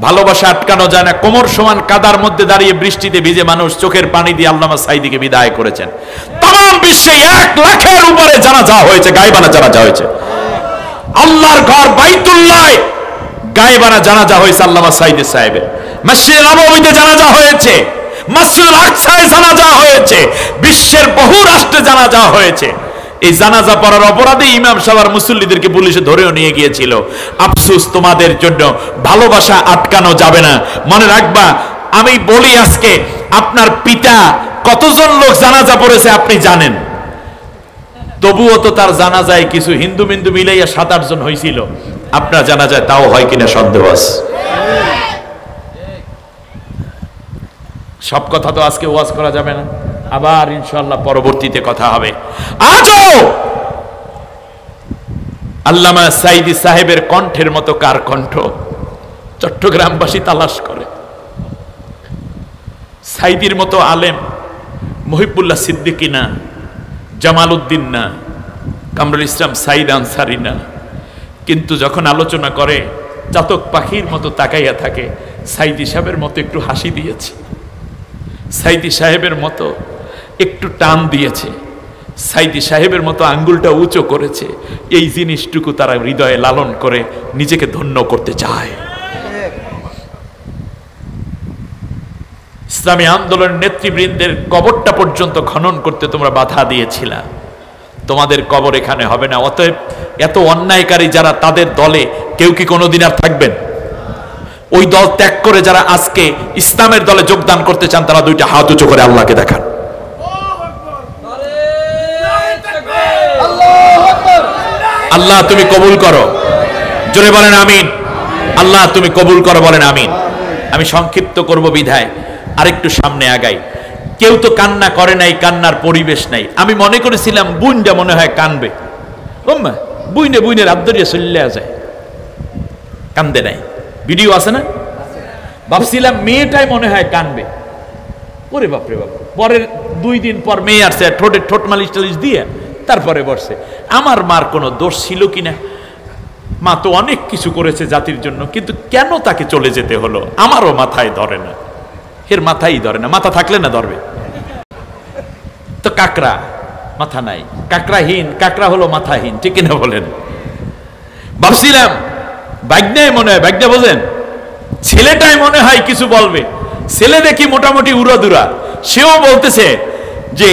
ভালোবাসা আটকানো যায় না। কোমর সমান কাদার মধ্যে দাঁড়িয়ে বৃষ্টিতে ভিজে মানুষ চোখের পানি দিয়ে আল্লামা সাইদিকে বিদায় করেছেন। তাম বিশ্বে 1 লাখের উপরে জানাজা হয়েছে, গায়বানা জানাজা হয়েছে। আল্লাহর ঘর বাইতুল্লাহ গায়বানা জানাজা হয়েছে আল্লামা সাইদি সাহেবের। মসজিদে নববীতে জানাজা হয়েছে, মসজিদুল আকসায় জানাজা হয়েছে, বিশ্বের বহু রাষ্ট্রে জানাজা হয়েছে। এই জানাজা পড়ার অপরাধে ইমাম সাহেব মুসল্লিদেরকে পুলিশে ধরেও নিয়ে গিয়েছিল। আফসোস তোমাদের জন্য, ভালোবাসা আটকানো যাবে না। মনে রাখবা, আমি বলি আজকে আপনার পিতা কতজন লোক জানাজা পড়েছে আপনি জানেন, তবুও তো তার জানাজায় কিছু হিন্দু মিন্দু মিলাইয়া 7-8 জন হয়েছিল। আপনার জানাজায় তাও হয় কিনা সন্দেহ আছে। সব কথা তো আজকে ওয়াজ করা যাবে না, আবার ইনশাআল্লাহ পরবর্তীতে কথা হবে। আজও আল্লামা সাইদি সাহেবের কণ্ঠের মতো কার কণ্ঠ চট্টগ্রামবাসী তালাশ করে। সাইদির মতো আলেম মহিবুল্লাহ সিদ্দিকী না, জামাল উদ্দিন না, কামরুল ইসলাম সাইদ আনসারি না, কিন্তু যখন আলোচনা করে চাতক পাখির মতো তাকাইয়া থাকে। সাইদি সাহেবের মতো একটু হাসি দিয়েছে, সাইদি সাহেবের মতো একটু টান দিয়েছে, সাইদি সাহেবের মতো আঙ্গুলটা উঁচু করেছে। এই জিনিসটুকু তারা হৃদয়ে লালন করে নিজেকে ধন্য করতে চায়। ইসলামী আন্দোলনের নেতৃবৃন্দের কবরটা পর্যন্ত খনন করতে তোমরা বাধা দিয়েছিলা, তোমাদের কবর এখানে হবে না। অতএব এত অন্যায়কারী যারা, তাদের দলে কেউ কি কোনোদিন আর থাকবেন? ওই দল ত্যাগ করে যারা আজকে ইসলামের দলে যোগদান করতে চান, তারা 2টা হাত উঁচু করে আল্লাহকে দেখান। আল্লাহ তুমি কবুল করো, জোরে বলেন আমিন। আল্লাহ তুমি কবুল করো, বলেন আমিন। আমি সংক্ষিপ্ত করব বিধায় আরেকটু সামনে আগাই। কেউ তো কান্না করে নাই, কান্নার পরিবেশ নাই। আমি মনে করেছিলাম বুইনটা মনে হয় কানবে, বুইনে রাত ধরিয়া চলিয়া যায়, কান্দে নাই। ভিডিও আছে না? ভাবছিলাম মেয়েটাই মনে হয় কানবে। ওরে বাপরে বাপ! পরের 2 দিন পর মেয়ে আসছে, ঠোঁট মালিশ টালিশ দিয়ে তারপরে বসছে। আমার মার কোনো দোষ ছিল কিনা? মা তো অনেক কিছু করেছে জাতির জন্য, কিন্তু কেন তাকে চলে যেতে হলো আমারও মাথায় ধরে না। এর মাথায় ধরে না, মাথা থাকলে না ধরবে। কাকড়া, মাথা নাই। কাকড়াহীন, কাকড়া হলো মাথাহীন, ঠিক কিনা বলেন? ভাবছিলাম বাগনাই মনে হয়, বাগনা বোঝেন, ছেলেটাই মনে হয় কিছু বলবে। ছেলে দেখি মোটামুটি উড়াদুরা, সেও বলতেছে যে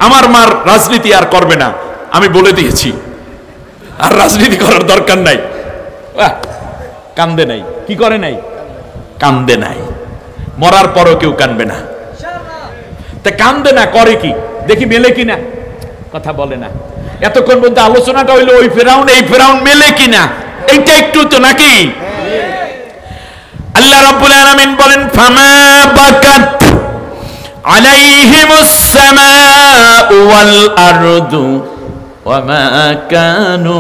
আমার মার রাজনীতি আর করবে না, আমি বলে দিয়েছি, আর রাজনীতি করার দরকার নাই। কান্দে নাই, কি করে নাই? কান্দে নাই। মরার পরও কেউ কানবে না। তা কান্দে না, করে কি দেখি, মেলে কিনা? কথা বলে না। এতক্ষণ বলতে আলোচনাটা হইলো ওই ফেরাউন এই ফেরাউন, মেলে কিনা এইটা একটু তো নাকি? আল্লাহ রাব্বুল আলামিন বলেন ফামা বাকাত আলাইহিমুস সামাউ ওয়াল আরদু ওয়া মা কানু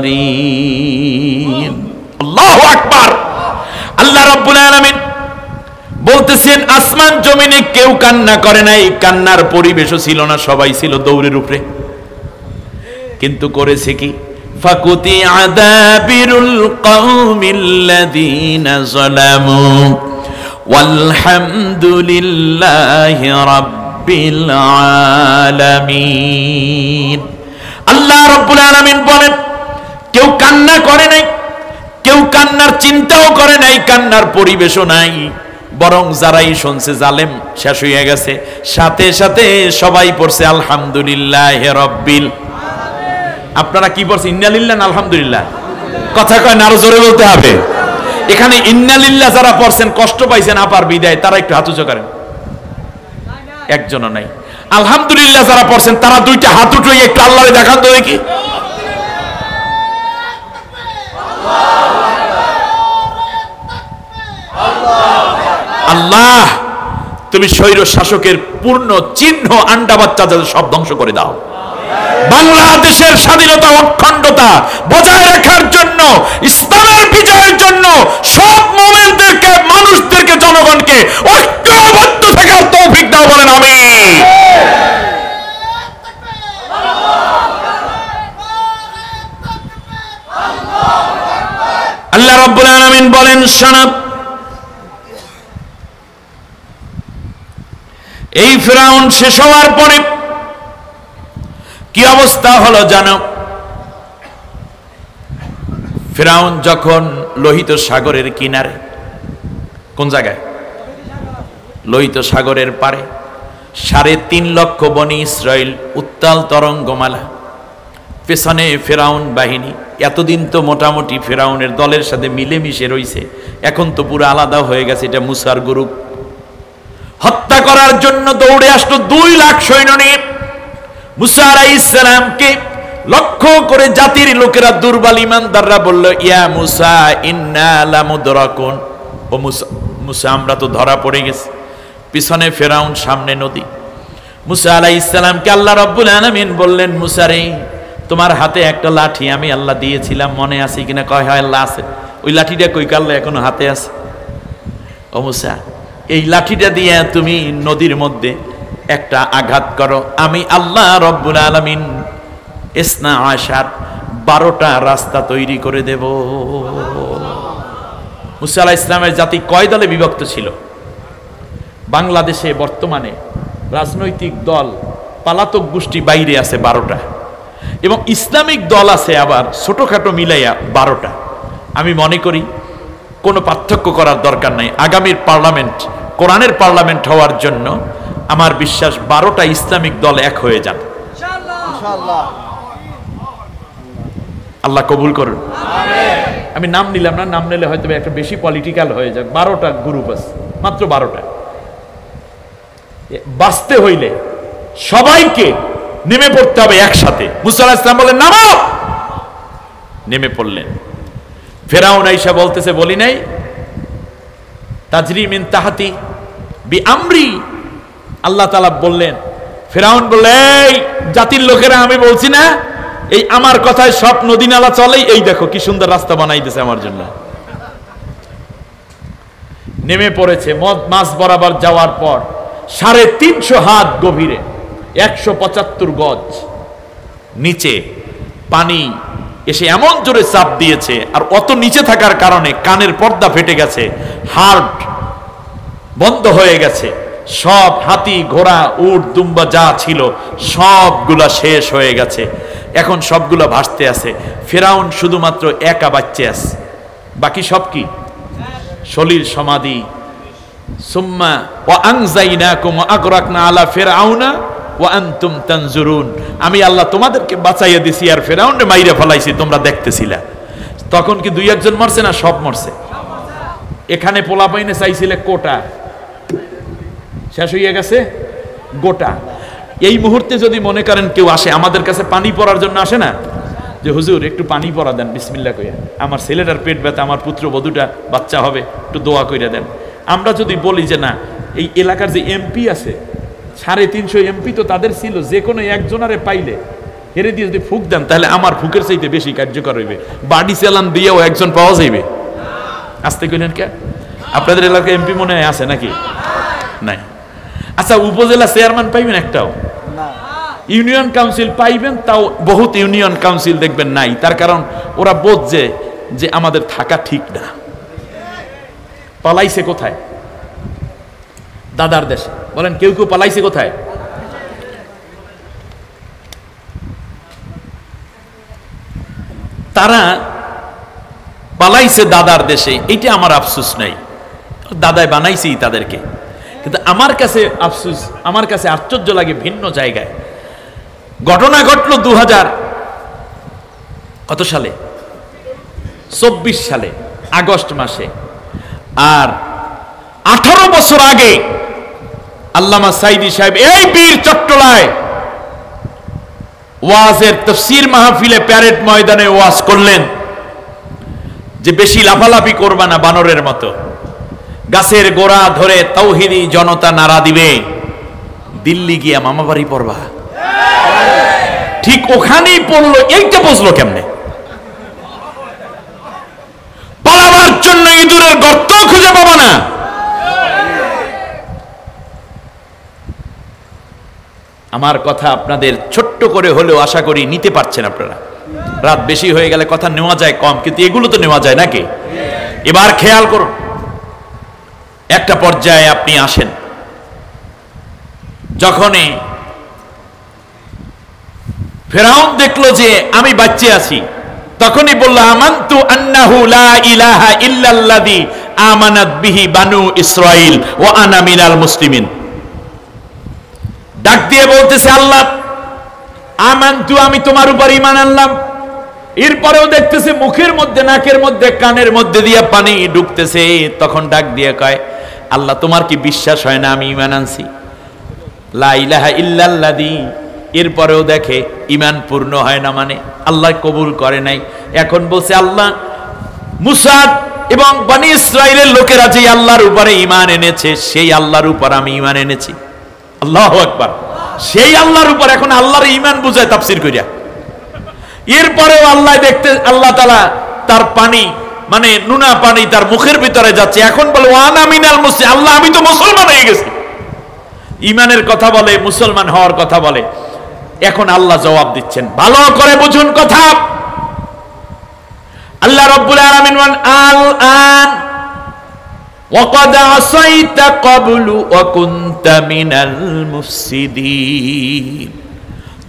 মুনজারিন। আল্লাহু আকবার। আল্লাহ রাব্বুল আলামিন বলতেছেন আসমান জমিনে কেউ কান্না করে নাই, কান্নার পরিবেশও ছিল না, সবাই ছিল দৌড়ের উপরে। কিন্তু করেছে কি? ফাকুতি আদাবিরুল কওমিল্লাযীনা যালামু ওয়ালহামদুলিল্লাহি রাব্বিল আলামিন। আল্লাহ রাব্বুল আলামিন বলেন কেউ কান্না করে নাই, কেউ কান্নার চিন্তাও করে নাই, কান্নার পরিবেশও নাই, বরং যারাই শুনছে জালেম শেষ হয়ে গেছে, সাথে সাথে সবাই পড়ছে আলহামদুলিল্লাহি রাব্বিল। আপনারা কি পড়ছেন? ইন্নালিল্লাহ না আলহামদুলিল্লাহ? কথা কয় না, আরো জোরে বলতে হবে। এখানে ইন্নালিল্লাহ যারা পড়ছেন, কষ্ট পাইছেন আপার বিদায়, তারা একটু হাত উঁচু করেন। একজনও নাই। আলহামদুলিল্লাহ যারা পড়ছেন তারা দুইটা হাত উঠিয়ে একটু আল্লাহরে দেখান তো দেখি। আল্লাহ তুমি স্বৈর শাসকের পূর্ণ চিহ্ন আন্ডা বাচ্চা যাদের সব ধ্বংস করে দাও। বাংলাদেশের স্বাধীনতা অখণ্ডতা বজায় রাখার জন্য, ইসলামের বিজয়ের জন্য সব মুমিনদেরকে, মানুষদেরকে, জনগণকে ঐক্যবদ্ধ থাকার তৌফিক দাও, বলেন আমিন। আল্লাহ রাব্বুল আলামিন বলেন শোনো, এই ফিরআউন শেষ হওয়ার পরে কি অবস্থা হলো জানো? ফিরআউন যখন লোহিত সাগরের কিনারে, কোন জায়গায়? লোহিত সাগরের পারে ৩.৫ লক্ষ বনি ইসরাইল, উত্তাল তরঙ্গমালা, পেছনে ফিরআউন বাহিনী। এতদিন তো মোটামুটি ফিরআউনের দলের সাথে মিলেমিশে রইছে, এখন তো পুরো আলাদা হয়ে গেছে। এটা মুসার গ্রুপ। হত্যা করার জন্য দৌড়ে আসলো ২ লাখ সৈন্য নিয়ে। মুসা আলাইহিস সালামকে লক্ষ্য করে জাতির লোকেরা, দুর্বল ইমানদাররা বলল, ইয়া মুসা ইন্না লামুদরাকুন। ও মুসা আমরা তো ধরা পড়ে গেছি। পিছনে ফিরআউন, সামনে নদী। মুসা আলাইহিস সালামকে আল্লাহ রাব্বুল আলামিন বললেন, মুসা রে, তোমার হাতে একটা লাঠি আমি আল্লাহ দিয়েছিলাম, মনে আছে কিনা? কয় হয় আল্লাহ আছে। ওই লাঠিটা কই? কাল্লা এখনো হাতে আছে। ও মুসা, এই লাঠিটা দিয়ে তুমি নদীর মধ্যে একটা আঘাত করো, আমি আল্লাহ রব্বুল আলামিন ইসনা আশার 12টা রাস্তা তৈরি করে দেব। মুসা আলাইহিস সালামের জাতি কয় দলে বিভক্ত ছিল? বাংলাদেশে বর্তমানে রাজনৈতিক দল, পালাতক গোষ্ঠী বাইরে আছে 12টা, এবং ইসলামিক দল আছে আবার ছোটখাটো মিলাইয়া 12টা। আমি মনে করি কোনো পার্থক্য করার দরকার নাই। আগামীর পার্লামেন্ট কোরআনের পার্লামেন্ট হওয়ার জন্য আমার বিশ্বাস 12টা ইসলামিক দল এক হয়ে যান। আল্লাহ কবুল করুন। আমি নাম নিলাম না, নাম নিলে হয়তো একটা বেশি পলিটিক্যাল হয়ে যাবে। 12টা গ্রুপ আছে, মাত্র 12টা। বাঁচতে হইলে সবাইকে নেমে পড়তে হবে একসাথে। মুসা আলাইহিস সালাম বলেন নামো, নেমে পড়লেন। ফিরআউন আইসা বলতেছে, বলি নাই তাজরি মিন তাহতি বি আমরি। আল্লাহ তাআলা বললেন, ফিরআউন বলল, এই জাতির লোকেরা, আমি বলছি না এই আমার কথায় সব নদী নালা চলে, এই দেখো কি সুন্দর রাস্তা বানাইতেছে আমার জন্য। নেমে পড়েছে। মাছ বরাবর যাওয়ার পর 350 হাত গভীরে, 175 গজ নিচে পানি এসে এমন জোরে চাপ দিয়েছে, আর অত নিচে থাকার কারণে কানের পর্দা ফেটে গেছে, হার্ট বন্ধ হয়ে গেছে, সব হাতি ঘোড়া উট দুম্বা যা ছিল সবগুলা শেষ হয়ে গেছে, এখন সবগুলা ভাসতে আছে। ফেরাউন শুধুমাত্র একা বাচ্চা আছে, বাকি সব কি সলিল সমাধি। সুম্মা ওয়া আনজাইনাকুম ওয়া আগরাকনা আলা ফিরআউনা ওয়া আনতুম তানজুরুন, আমি আল্লাহ তোমাদেরকে বাঁচাইয়া দিছি আর ফেরাউনরে মাইরা ফেলাইছি, তোমরা দেখতেছিলা। তখন কি দুই একজন মরছে না সব মরছে? এখানে পোলা পাইনে চাইছিলে কোটা, শেষ হইয়া গেছে গোটা। এই মুহূর্তে যদি মনে করেন কেউ আসে আমাদের কাছে পানি পড়ার জন্য, আসে না যে হুজুর একটু পানি পড়া দেন বিসমিল্লাহ কইয়া, আমার ছেলেটার পেট ব্যথা, আমার পুত্রবধূটা বাচ্চা হবে, একটু দোয়া কইরা দেন। আমরা যদি বলি যে না, এই এলাকার যে এমপি আছে 350 এমপি তো তাদের ছিল, যে কোনো একজনারে পাইলে হেরে দিয়ে যদি ফুক দেন তাহলে আমার ফুকের চাইতে বেশি কার্যকর হইবে, বাড়ি চালান দিয়েও একজন পাওয়া যাইবে। আসতে কইলেন কে? আপনাদের এলাকায় এমপি মনে হয় আছে নাকি? নাই। আচ্ছা, উপজেলা চেয়ারম্যান পাইবেন একটাও? ইউনিয়ন কাউন্সিল পাইবেন, তাও বহুত ইউনিয়ন কাউন্সিল দেখবেন নাই। তার কারণ ওরা বোঝে যে আমাদের থাকা ঠিক না। পালাইছে কোথায়? দাদার দেশে। বলেন কেউ কেউ পালাইছে কোথায়? তারা পালাইছে দাদার দেশে, এইটা আমার আফসোস নাই, দাদাই বানাইছেই তাদেরকে। কিন্তু আমার কাছে আফসোস, আমার কাছে আশ্চর্য লাগে ভিন্ন জায়গায়। ঘটনা ঘটল 2000 কত সালে? 24 সালে আগস্ট মাসে। আর 18 বছর আগে আল্লামা সাইদি সাহেব এই বীর চট্টলায় ওয়াজের তাফসীর মাহফিলে প্যারেড ময়দানে ওয়াজ করলেন যে বেশি লাফালাফি করবা না বানরের মতো, গাছের গোড়া ধরে তাওহীদি জনতা নারা দিবে, দিল্লি গিয়া মামাবাড়ি পড়বা। ঠিক ওখানেই পড়লো। এইটা বুঝলো কেমনে? পালাবার জন্য ইঁদুরের গর্ত খুঁজে পাবা না। আমার কথা আপনাদের ছোট্ট করে হলেও আশা করি নিতে পারছেন আপনারা। রাত বেশি হয়ে গেলে কথা নেওয়া যায় কম, কিন্তু এগুলো তো নেওয়া যায় নাকি? এবার খেয়াল করুন, একটা পর্যায়ে আপনি আসেন, যখনই ফেরাউন দেখলো যে আমি বাচ্চা আছি, তখনই বলল আমানতু আন্নাহু লা ইলাহা ইল্লাল্লাযী আমানাত বিহি বানু ইসরাঈল ওয়া আনা মিনাল মুসলিমিন। ডাক দিয়ে বলতেছে আল্লাহ, আমানতু, আমি তোমার উপর ঈমান আনলাম। এরপরেও দেখতেছে মুখের মধ্যে, নাকের মধ্যে, কানের মধ্যে দিয়া পানি ঢুকতেছে। তখন ডাক দিয়ে কয়, আল্লাহ তোমার কি বিশ্বাস হয় না আমি ঈমান আনছি? লা ইলাহা ইল্লাল্লাযী। এরপরেও দেখে ঈমান পূর্ণ হয় না, মানে আল্লাহ কবুল করে নাই। এখন বলছে আল্লাহ, মুসা এবং বনি ইসরাইলের লোকেরা যে আল্লাহর উপরে ঈমান এনেছে সেই আল্লাহর উপর আমি ঈমান এনেছি। আল্লাহু আকবার। সেই আল্লাহর উপর এখন আল্লাহর ঈমান বুঝায় তাফসীর কইরা। এরপরেও আল্লাহ দেখতে, আল্লাহ তাআলা তার পানি, মানে নুনা পানি তার মুখের ভিতরে যাচ্ছে। এখন বলে ওয়ানা মিনাল মুসলিমিন, আল্লাহ আমি তো মুসলমান হয়ে গেছি। ঈমানের কথা বলে, মুসলমান হওয়ার কথা বলে। এখন আল্লাহ জবাব দিচ্ছেন, ভালো করে বুঝুন কথা। আল্লাহ রাব্বুল আলামিন বলেন আল আন ওয়াকাদ আসাইতা ক্বাবলু ওয়া কুনতা মিনাল মুফসিদিন।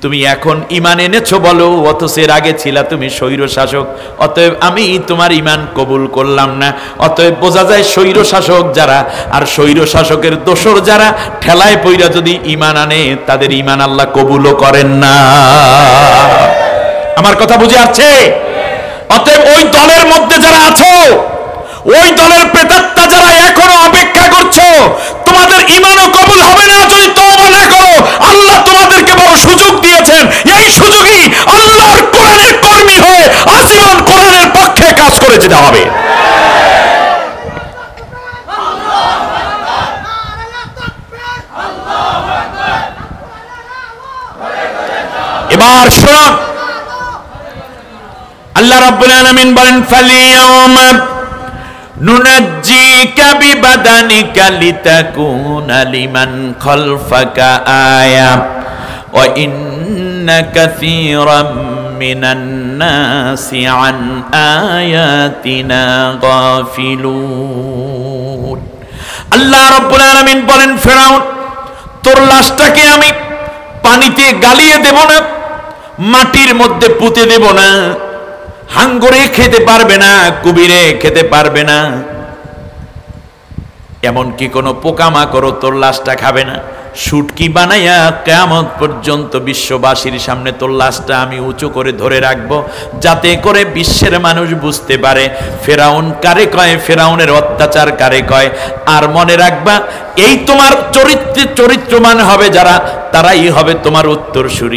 তুমি এখন ঈমান এনেছো বলো, অথচ এর আগে ছিলা তুমি স্বৈর শাসক, অতএব আমি তোমার ঈমান কবুল করলাম না। অতএব বোঝা যায় স্বৈর শাসক যারা আর স্বৈর শাসকের দোসর যারা ঠেলায় পইরা যদি ঈমান আনে তাদের ঈমান আল্লাহ কবুলও করেন না। আমার কথা বুঝে আসছে? অতএব ওই দলের মধ্যে যারা আছো, ওই দলের প্রেতাত্মা যারা এখনো অপেক্ষা করছো, তোমাদের ঈমানও কবুল হবে না যদি তওবা না করো। আল্লাহ তোমাদেরকে বড় সুযোগ দিয়েছেন, এই সুযোগই আল্লাহর কোরআনের কর্মী হয়ে আজীবন কোরআনের পক্ষে কাজ করে যেতে হবে। এবার শুনুন, আল্লাহ রাব্বুল আলামিন বলেন ফালিয়াউমা নুনাজ্জিকা বিবাদানিকা লিতাকুনা লিমান খালফাকা আয়া ওয়া ইন্না কাসীরাম মিনান নাসি আন আয়াতিনা গাফিলুন। আল্লাহ রাব্বুল আলামিন বলেন, ফেরাউন, তোর লাশটাকে আমি পানিতে গালিয়ে দেব না, মাটির মধ্যে পুঁতে দেব না, হাঙ্গরে খেতে পারবে না, কুবিরে খেতে পারবে না, এমনকি কোনো পোকামাকড় তোর লাশটা খাবে না। শুটকি বানাইয়া কিয়ামত পর্যন্ত বিশ্ববাসীর সামনে তোর লাশটা আমি উঁচু করে ধরে রাখবো, যাতে করে বিশ্বের মানুষ বুঝতে পারে ফেরাউন কারে কয়, ফেরাউনের অত্যাচার কারে কয়। আর মনে রাখবা, এই তোমার চরিত্রবান হবে যারা, তারাই হবে তোমার উত্তরসূরি।